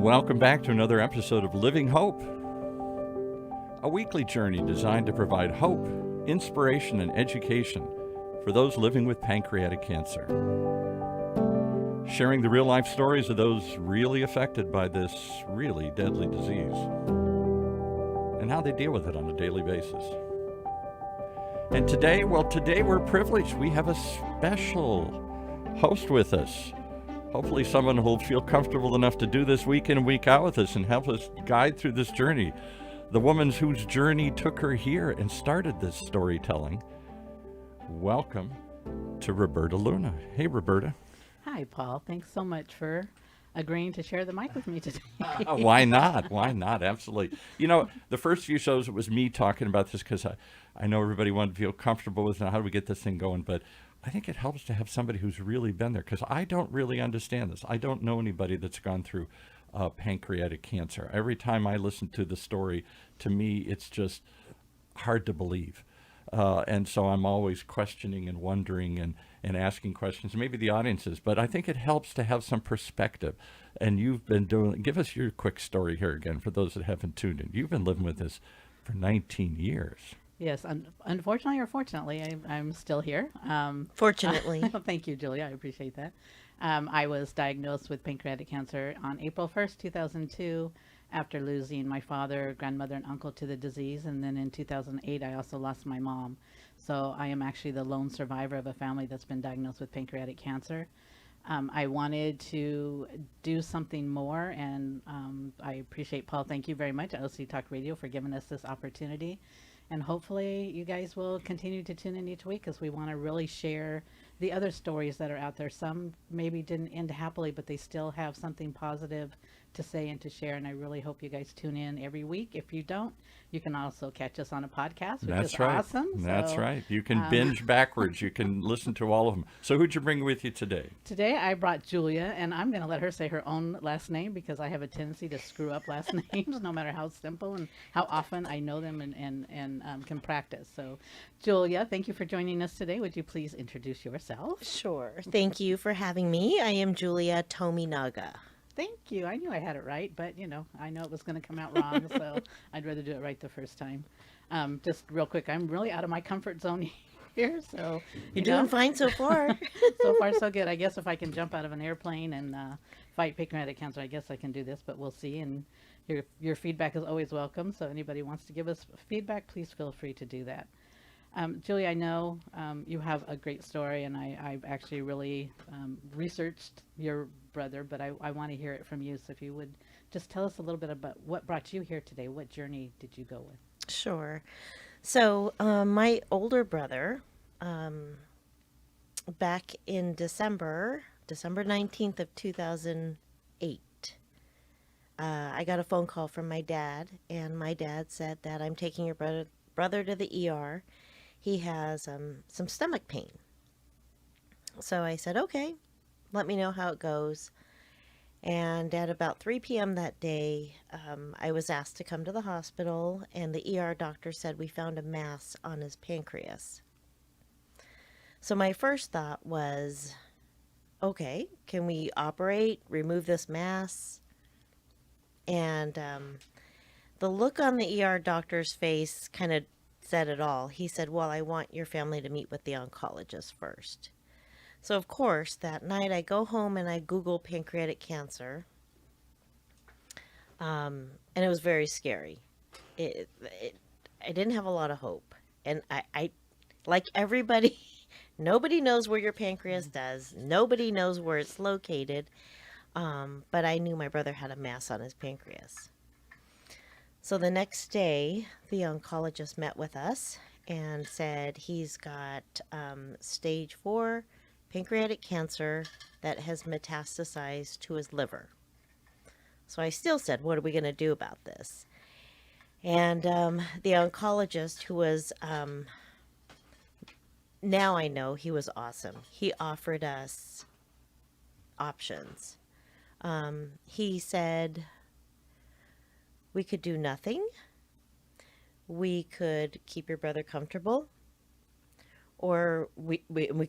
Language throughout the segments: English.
Welcome back to another episode of Living Hope, a weekly journey designed to provide hope, inspiration, and education for those living with pancreatic cancer. Sharing the real-life stories of those really affected by this really deadly disease and how they deal with it on a daily basis. And today we're privileged. We have a special host with us. Hopefully someone who will feel comfortable enough to do this week in and week out with us and help us guide through this journey. The woman whose journey took her here and started this storytelling. Welcome to Roberta Luna. Hey, Roberta. Hi, Paul. Thanks so much for agreeing to share the mic with me today. Why not? Why not? Absolutely. You know, the first few shows, it was me talking about this because I know everybody wanted to feel comfortable with how do we get this thing going, but I think it helps to have somebody who's really been there because I don't really understand this. I don't know anybody that's gone through pancreatic cancer. Every time I listen to the story, to me, it's just hard to believe. And so I'm always questioning and wondering and asking questions, maybe the audience is, but I think it helps to have some perspective. And you've been give us your quick story here again for those that haven't tuned in. You've been living with this for 19 years. Yes, unfortunately or fortunately, I'm still here. Fortunately. Thank you, Julia. I appreciate that. I was diagnosed with pancreatic cancer on April 1st, 2002, after losing my father, grandmother, and uncle to the disease. And then in 2008, I also lost my mom. So I am actually the lone survivor of a family that's been diagnosed with pancreatic cancer. I wanted to do something more, and I appreciate, Paul, thank you very much, LC Talk Radio, for giving us this opportunity. And hopefully you guys will continue to tune in each week because we want to really share the other stories that are out there. Some maybe didn't end happily, but they still have something positive to say and to share. And I really hope you guys tune in every week. If you don't, you can also catch us on a podcast, which is awesome. That's right. You can binge backwards. You can listen to all of them. So who'd you bring with you today? Today I brought Julia, and I'm going to let her say her own last name because I have a tendency to screw up last names no matter how simple and how often I know them and can practice. So Julia, thank you for joining us today. Would you please introduce yourself? Sure. Thank you for having me. I am Julia Tominaga. Thank you. I knew I had it right, but I know it was going to come out wrong, so I'd rather do it right the first time. Just real quick, I'm really out of my comfort zone here, so you're doing fine so far. So far, so good. I guess if I can jump out of an airplane and fight pancreatic cancer, I guess I can do this, but we'll see. And your feedback is always welcome. So anybody wants to give us feedback, please feel free to do that. Julie, I know you have a great story, and I've actually really researched your brother, but I want to hear it from you. So if you would just tell us a little bit about what brought you here today. What journey did you go with? Sure. So my older brother, back in December 19th of 2008, I got a phone call from my dad, and my dad said that I'm taking your brother to the ER. He has some stomach pain. So I said, okay, let me know how it goes. And at about 3 p.m. that day, I was asked to come to the hospital, and the ER doctor said we found a mass on his pancreas. So my first thought was, okay, can we operate, remove this mass? And the look on the ER doctor's face kind of said it all. He said, well, I want your family to meet with the oncologist first. So, of course, that night I go home and I Google pancreatic cancer. And it was very scary. I didn't have a lot of hope. And I like everybody, nobody knows where your pancreas does. Nobody knows where it's located. But I knew my brother had a mass on his pancreas. So the next day, the oncologist met with us and said he's got stage 4 pancreatic cancer that has metastasized to his liver. So I still said, what are we going to do about this? And the oncologist, who was, now I know he was awesome. He offered us options. He said we could do nothing. We could keep your brother comfortable, or we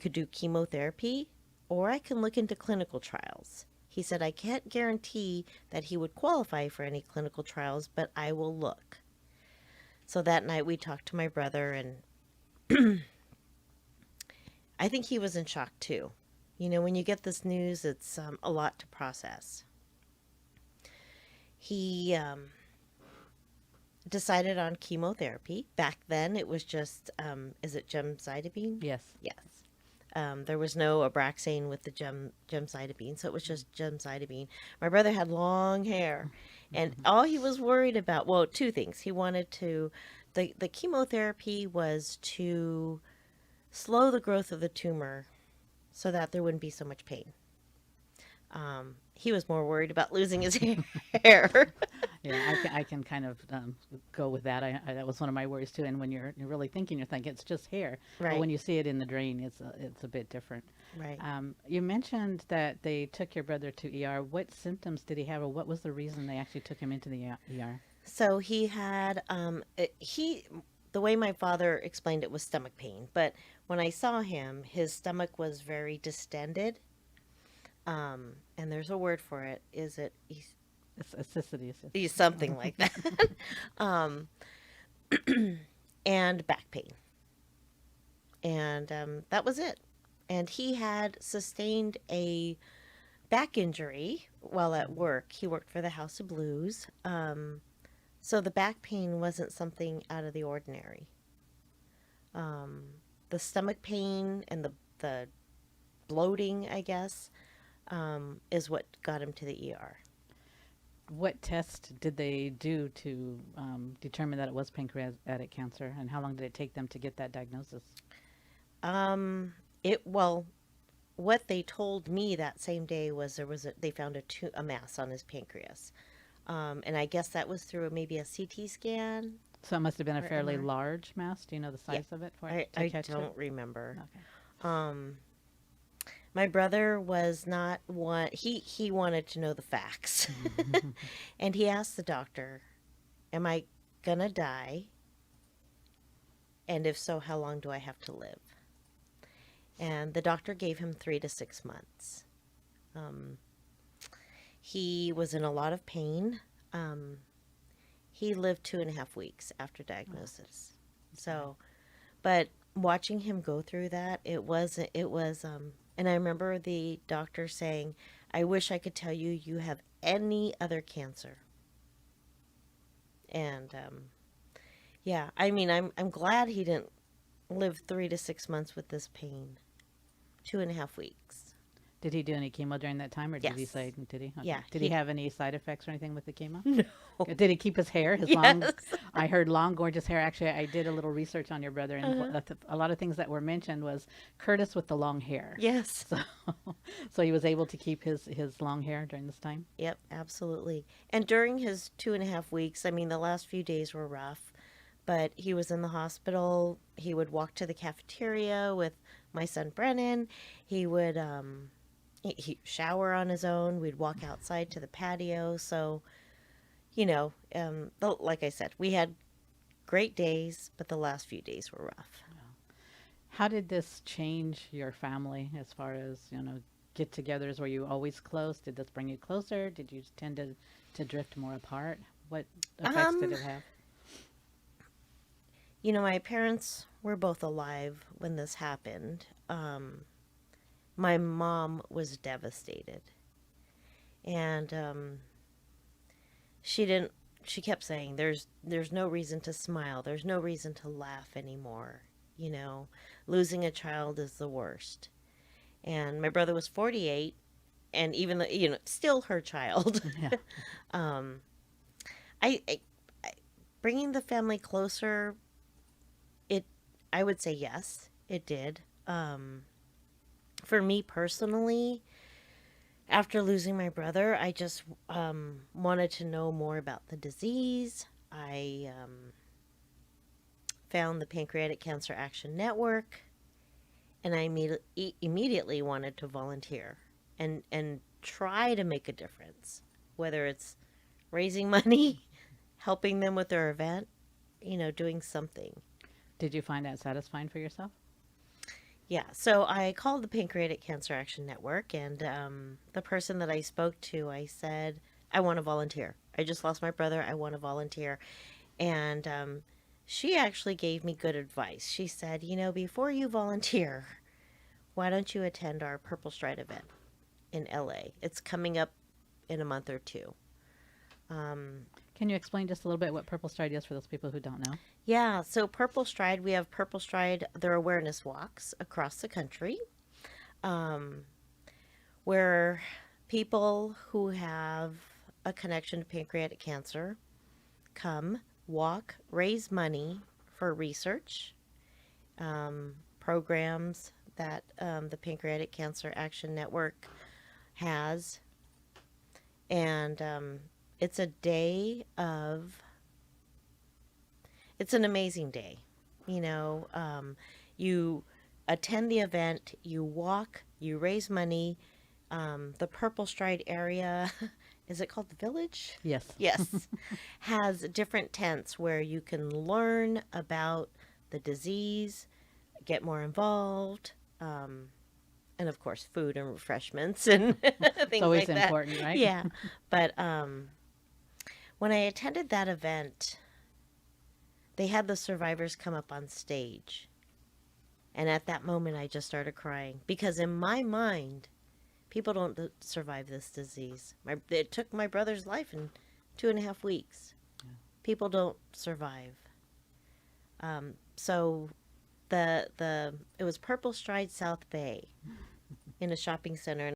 could do chemotherapy, or I can look into clinical trials. He said, I can't guarantee that he would qualify for any clinical trials, but I will look. So that night we talked to my brother, and I think he was in shock too. You know, when you get this news, it's a lot to process. He decided on chemotherapy. Back then, it was just, is it gemcitabine? Yes. Yes. There was no Abraxane with the gemcitabine, so it was just gemcitabine. My brother had long hair, and all he was worried about, well, two things. He wanted to, the chemotherapy was to slow the growth of the tumor so that there wouldn't be so much pain. He was more worried about losing his hair. Yeah, I can kind of go with that. That was one of my worries too. And when you're really thinking, you're thinking it's just hair. But Right. when you see it in the drain, it's a bit different. Right. You mentioned that they took your brother to ER. What symptoms did he have, or what was the reason they actually took him into the ER? So he had, the way my father explained it was stomach pain. But when I saw him, his stomach was very distended. And there's a word for it. Is it? It's acidity. He's something like that. And back pain. And that was it. And he had sustained a back injury while at work. He worked for the House of Blues. So the back pain wasn't something out of the ordinary. The stomach pain and the bloating, I guess, is what got him to the ER. What test did they do to determine that it was pancreatic cancer, and how long did it take them to get that diagnosis? Well, what they told me that same day was they found a mass on his pancreas, and I guess that was through maybe a CT scan. So it must have been a Or fairly MRI. large mass. Do you know the size of it for it I to catch it? don't remember. Okay. My brother was not one. He wanted to know the facts, and he asked the doctor, "Am I gonna die? And if so, how long do I have to live?" And the doctor gave him 3 to 6 months. He was in a lot of pain. He lived 2.5 weeks after diagnosis. So, but watching him go through that, it was, and I remember the doctor saying, I wish I could tell you you have any other cancer. And, yeah, I mean, I'm glad he didn't live 3 to 6 months with this pain. 2.5 weeks. Did he do any chemo during that time, or did he Yes. say? Did he? Okay. Yeah, Did he have any side effects or anything with the chemo? No. Did he keep his hair? His long. Yes. I heard long, gorgeous hair. Actually, I did a little research on your brother, and a lot of things that were mentioned was Curtis with the long hair. Yes. So, so he was able to keep his long hair during this time. Yep, absolutely. And during his 2.5 weeks, I mean, the last few days were rough, but he was in the hospital. He would walk to the cafeteria with my son Brennan. He would he shower on his own. We'd walk outside to the patio. So, you know, like I said, we had great days, but the last few days were rough. How did this change your family as far as, get-togethers? Were you always close? Did this bring you closer? Did you tend to drift more apart? What effects did it have? You know, my parents were both alive when this happened. My mom was devastated. And she kept saying, there's no reason to smile. There's no reason to laugh anymore. You know, losing a child is the worst. And my brother was 48, and even though, still her child. Yeah. I bringing the family closer, I would say yes, it did. For me personally, after losing my brother, I just wanted to know more about the disease. I found the Pancreatic Cancer Action Network, and I immediately wanted to volunteer and try to make a difference, whether it's raising money, helping them with their event, doing something. Did you find that satisfying for yourself? Yeah, so I called the Pancreatic Cancer Action Network, and the person that I spoke to, I said, I want to volunteer. I just lost my brother. I want to volunteer. And she actually gave me good advice. She said, you know, before you volunteer, why don't you attend our Purple Stride event in LA? It's coming up in a month or two. Can you explain just a little bit what Purple Stride is for those people who don't know? Yeah, so Purple Stride, we have Purple Stride, their awareness walks across the country, where people who have a connection to pancreatic cancer come, walk, raise money for research, programs that the Pancreatic Cancer Action Network has. And it's a day of, it's an amazing day. You know, you attend the event, you walk, you raise money. The Purple Stride area, is it called the Village? Yes. Yes, has different tents where you can learn about the disease, get more involved, and of course, food and refreshments and things always like that. important, right? Yeah, but when I attended that event, they had the survivors come up on stage. And at that moment, I just started crying because in my mind, people don't survive this disease. It took my brother's life in 2.5 weeks. Yeah. People don't survive. So it was Purple Stride South Bay in a shopping center.